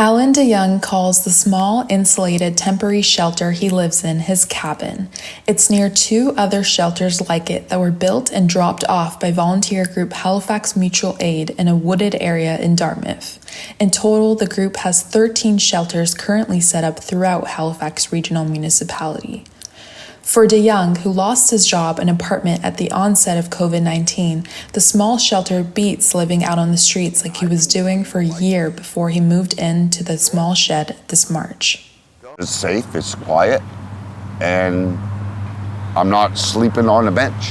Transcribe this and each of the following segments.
Allan DeYoung calls the small, insulated, temporary shelter he lives in his cabin. It's near two other shelters like it that were built and dropped off by volunteer group Halifax Mutual Aid in a wooded area in Dartmouth. In total, the group has 13 shelters currently set up throughout Halifax Regional Municipality. For DeYoung, who lost his job and apartment at the onset of COVID-19, the small shelter beats living out on the streets like he was doing for a year before he moved into the small shed this March. It's safe, it's quiet, and I'm not sleeping on a bench.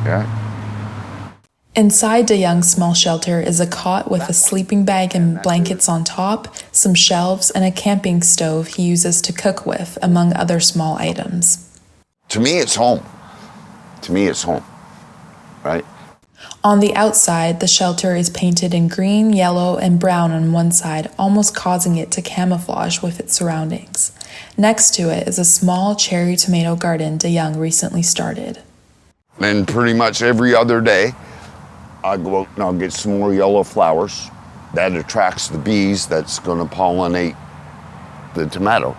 Yeah. Inside DeYoung's small shelter is a cot with a sleeping bag and blankets on top, some shelves, and a camping stove he uses to cook with, among other small items. To me, it's home. To me, it's home, right? On the outside, the shelter is painted in green, yellow, and brown on one side, almost causing it to camouflage with its surroundings. Next to it is a small cherry tomato garden DeYoung recently started. And pretty much every other day, I go out and I'll get some more yellow flowers. That attracts the bees that's going to pollinate the tomatoes.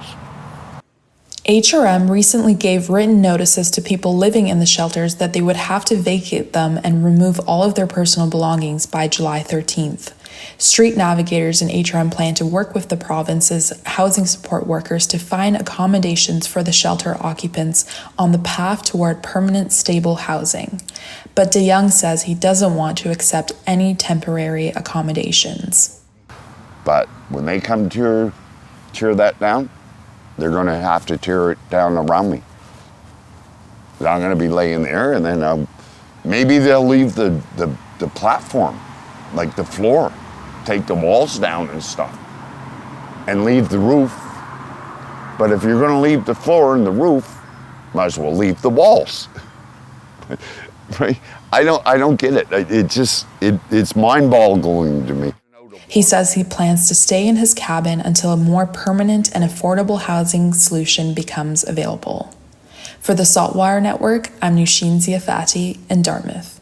HRM recently gave written notices to people living in the shelters that they would have to vacate them and remove all of their personal belongings by July 13th. Street navigators in HRM plan to work with the province's housing support workers to find accommodations for the shelter occupants on the path toward permanent, stable housing. But DeYoung says he doesn't want to accept any temporary accommodations. But when they come to tear that down, they're going to have to tear it down around me. I'm going to be laying there, and then maybe they'll leave the platform, like the floor, take the walls down and stuff, and leave the roof. But if you're going to leave the floor and the roof, might as well leave the walls. Right? I don't get it. It's mind-boggling to me. He says he plans to stay in his cabin until a more permanent and affordable housing solution becomes available. For the SaltWire Network, I'm Nushin Ziafati in Dartmouth.